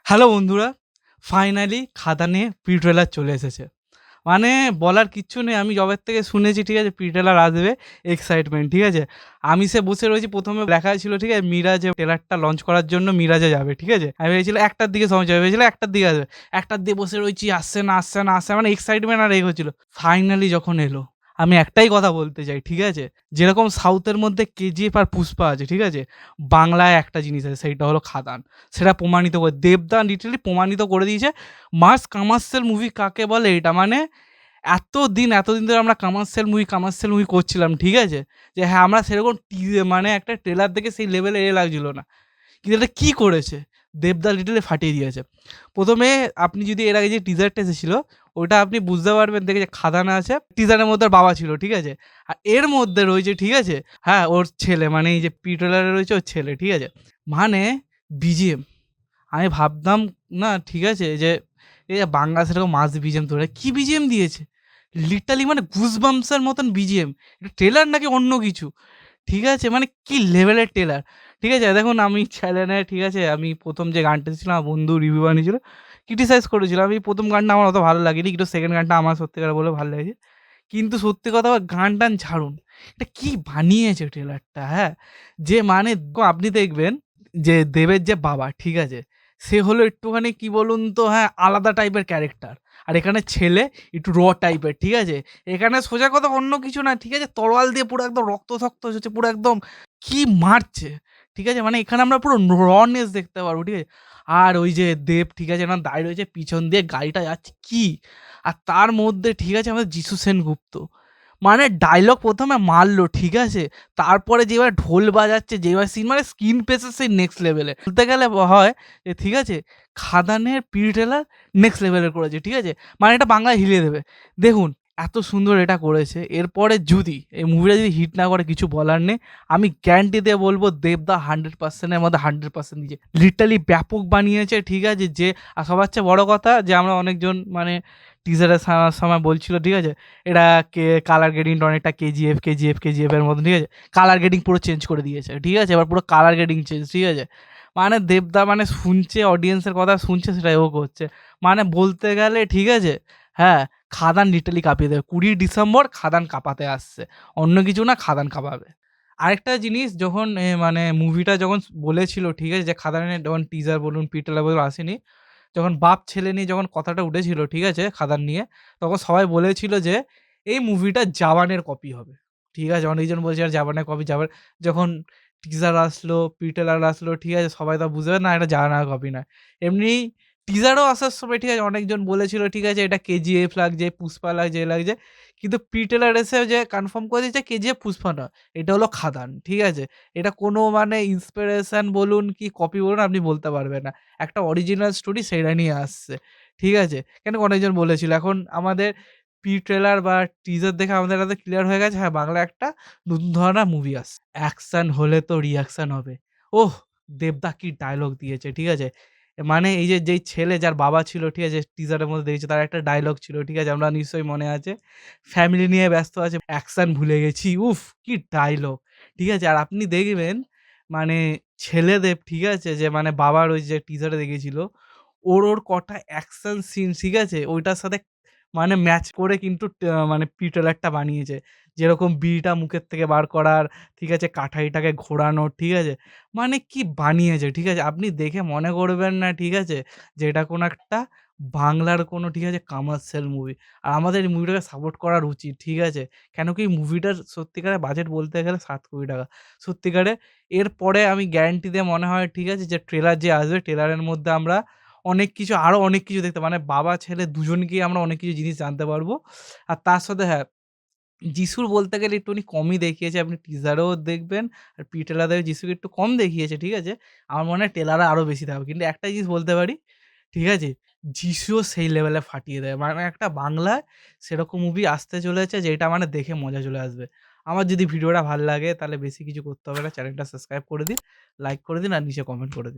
Hello বন্ধুরা! Finally খাদানে pre-trailer চলে এসেছে। মানে বলার কিচ্ছু নেই। আমি যবের থেকে শুনেছি, ঠিক আছে? প্রি-ট্রেলার আসবে, এক্সাইটমেন্ট, ঠিক আছে? আমি বসে রয়েছি, ১ম এ লেখা ছিল, ঠিক আছে? মিরাজে ট্রেলারটা লঞ্চ করার জন্য মিরাজে যাবে, ঠিক আছে? আমি ভেবেছিলাম ১ টার দিকে সময় যাবে, ভেবেছিলাম ১ টার দিকে আসবে। ১ টার দিকে বসে রয়েছি, আসছে না, আসছে না, আসছে না, মানে এক্সাইটমেন্ট আর হচ্ছিল। ফাইনালি যখন এলো, আমি একটাই কথা বলতে চাই, ঠিক আছে? যেরকম সাউথের মধ্যে 'কেজিএফ' আর 'পুষ্পা' আছে, ঠিক আছে? বাংলায় একটা জিনিস আছে, সেইটা হলো 'খাদান'। সেটা প্রমাণিত করে দেবদা লিটারালি প্রমাণিত করে দিয়েছে মাস কমার্শিয়াল মুভি কাকে বলে এটা। মানে এতদিন ধরে আমরা কমার্শিয়াল মুভি করছিলাম, ঠিক আছে? যে হ্যাঁ, আমরা সেরকম মানে একটা ট্রেলার দেখে সেই লেভেলে লাগছিল না। কিন্তু এটা কি করেছে? দেবদা লিটারালি ফাটিয়ে দিয়েছে। ১ম এ আপনি যদি এর আগে যে টিজারটা এসেছিল, ওটা আপনি বুঝতে পারবেন দেখে যে খাদান আছে। টিজারের মধ্যে ওর বাবা ছিল, ঠিক আছে? আর এর মধ্যে রয়েছে, ঠিক আছে? হ্যাঁ, ওর ছেলে মানে এই যে ট্রেলারে রয়েছে ওর ছেলে, ঠিক আছে? মানে বিজিএম আমি ভাবতাম না, ঠিক আছে? যে বাংলা সেরকম মাস বিজিএম তৈরি হয়। কি বিজিএম দিয়েছে! লিটারালি মানে গুজবাম্পস এর মতন বিজিএম। এটা ট্রেলার নাকি অন্য কিছু? ঠিক আছে? মানে কি লেভেলের ট্রেলার। ঠিক আছে? দেখুন আমি চ্যানেলে, ঠিক আছে? আমি ১ম যে গানটা দিয়েছিলাম আমার বন্ধু রিভিউ বানিয়েছিল। ক্রিটিসাইজ করেছিল। আমি ১ম গানটা আমার অত ভালো লাগেনি। কিন্তু 2nd গানটা আমার সত্যিকারে বলে ভালো লেগেছে। কিন্তু সত্যি কথা গান-টান ছাড়ুন। এটা কি বানিয়েছে ট্রেলারটা, হ্যাঁ? যে মানে আপনি দেখবেন যে দেবের যে বাবা, ঠিক আছে? সে হলো একটুখানি কি বলুন তো, হ্যাঁ, আলাদা টাইপের ক্যারেক্টার। আর এখানে ছেলে একটু টাইপের, ঠিক আছে? এখানে সোজা কথা অন্য কিছু না, ঠিক আছে? তরোয়াল দিয়ে পুরো একদম রক্ত-শক্ত হচ্ছে, পুরো একদম কি মারছে, ঠিক আছে? মানে এখানে আমরা পুরো রনেস দেখতে পারবো, ঠিক আছে? আর ওই যে দেব, ঠিক আছে? না দাঁড়িয়ে রয়েছে পিছন দিয়ে গাড়িটা যাচ্ছে কি! আর তার মধ্যে, ঠিক আছে? আমাদের যিশু সেনগুপ্ত। মানে ডায়লগ ১ম এ মারলো, ঠিক আছে? তারপরে যেভাবে ঢোল বাজাচ্ছে, যেভাবে সিন মানে স্ক্রিন প্রেজেন্স সেই নেক্সট লেভেলের। বলতে গেলে হয় যে, ঠিক আছে? খাদানের প্রি-ট্রেলার নেক্সট লেভেলের করেছে, ঠিক আছে? মানে এটা বাংলায় হিলিয়ে দেবে। দেখুন এত সুন্দর এটা করেছে। এরপরে যদি এই মুভিটা যদি হিট না করে কিছু বলার নেই। আমি গ্যারান্টি দিয়ে বলব দেবদা 100% এর মধ্যে 100% দিয়েছে। লিটারালি ব্যাপক বানিয়েছে, ঠিক আছে? যে আর সবার চেয়ে বড় কথা যে আমরা অনেকজন মানে টিজারের সময় বলছিল, ঠিক আছে? এটা কালার গ্রেডিং অনেকটা কেজিএফ এর মতন, ঠিক আছে? কালার গ্রেডিং পুরো চেঞ্জ করে দিয়েছে, ঠিক আছে? এবার পুরো কালার গ্রেডিং চেঞ্জ, ঠিক আছে? মানে দেবদা মানে শুনছে অডিয়েন্সের কথা শুনছে সেটা এও করছে। মানে বলতে গেলে, ঠিক আছে? হ্যাঁ, খাদান লিটারালি কাঁপিয়ে দেবে। ২০ ডিসেম্বর খাদান কাঁপাতে আসছে। অন্য কিছু না, খাদান কাঁপাবে। আরেকটা জিনিস যখন মানে মুভিটা যখন বলেছিল, ঠিক আছে? যে খাদানের যখন টিজার বলুন, প্রি-ট্রেলার বলুন আসেনি। যখন বাপ ছেলে নিয়ে যখন কথাটা উঠেছিল, ঠিক আছে? খাদান নিয়ে, তখন সবাই বলেছিল যে এই মুভিটা 'জাওয়ানের' কপি হবে। ঠিক আছে? অনেকজন বলছে আর 'জাওয়ানের' কপি যখন টিজার আসলো, প্রি-ট্রেলার আসলো, ঠিক আছে? সবাই তো বুঝবে না এটা 'জাওয়ানের' কপি নয়। এমনি টিজারও আসার সময়, ঠিক আছে? অনেকজন বলেছিল, ঠিক আছে? এটা 'কেজিএফ' লাগছে, 'পুষ্পা' লাগছে, এ লাগছে। কিন্তু প্রি-ট্রেলার এসে যে কনফার্ম করে দিয়েছে 'কেজিএফ' 'পুষ্পা' নয়। এটা হলো 'খাদান'। ঠিক আছে? এটা কোনো মানে ইন্সপিরেশন বলুন কি কপি বলুন আপনি বলতে পারবেন না। একটা অরিজিনাল স্টোরি সেইটা নিয়ে আসছে। ঠিক আছে? কেন অনেকজন বলেছিল। এখন আমাদের ট্রেলার বা টিজার দেখে আমাদের কাছে ক্লিয়ার হয়ে গেছে হ্যাঁ, বাংলায় একটা নতুন ধরনের মুভি আসছে। অ্যাকশন হলে তো রিঅ্যাকশন হবে। ওহ! দেবদা কি ডায়ালগ দিয়েছে, ঠিক আছে? মানে এই যে যেই ছেলে যার বাবা ছিল, ঠিক আছে? টিজারের মধ্যে দেখেছি তার একটা ডায়ালগ ছিল, ঠিক আছে? আমরা নিশ্চয়ই মনে আছে। ফ্যামিলি নিয়ে ব্যস্ত আছে, অ্যাকশন ভুলে গেছি। উফ! কি ডায়ালগ! ঠিক আছে? আর আপনি দেখবেন মানে ছেলেদের, ঠিক আছে? যে মানে বাবার ওই যে টিজারে দেখেছিল, ওর কটা অ্যাকশন সিন, ঠিক আছে? ওইটার সাথে মানে ম্যাচ করে কিন্তু মানে প্রি-ট্রেলারটা বানিয়েছে। যেরকম বিড়িটা মুখের থেকে বার করার, ঠিক আছে? কাঠারিটাকে ঘোরানোর, ঠিক আছে? মানে কি বানিয়েছে, ঠিক আছে? আপনি দেখে মনে করবেন না, ঠিক আছে? যে এটা কোনো একটা বাংলার কোনো, ঠিক আছে? Commercial movie. আর আমাদের এই মুভিটাকে সাপোর্ট করার উচিত, ঠিক আছে? কেন কি মুভিটার সত্যিকারের বাজেট বলতে গেলে ৳৭,০০,০০,০০০। সত্যিকারে এরপরে আমি গ্যারান্টি দিয়ে মনে হয়, ঠিক আছে? যে ট্রেলার যে আসবে, ট্রেলারের মধ্যে আমরা অনেক কিছু আরো অনেক কিছু দেখতে মানে বাবা ছেলে দুজনকেই আমরা অনেক কিছু জিনিস জানতে পারবো। আর তার সাথে হ্যাঁ, যিশুর বলতে গেলে একটুখানি কমই দেখিয়েছে। আপনি টিজারেও দেখবেন আর প্রি-ট্রেলারেও যিশুকে একটু কম দেখিয়েছে, ঠিক আছে? আমার মনে হয় ট্রেলারে আরো বেশি দেখাবে। কিন্তু একটা জিনিস বলতে পারি, ঠিক আছে? যিশুও সেই লেভেলে ফাটিয়ে দেয়। মানে একটা বাংলায় সেরকম মুভি আসতে চলেছে যেটা মানে দেখে মজা চলে আসবে। আমার যদি ভিডিওটা ভাল লাগে তাহলে বেশি কিছু করতে হবে না। চ্যানেলটা সাবস্ক্রাইব করে দিন, লাইক করে দিন আর নিচে কমেন্ট করে দিন।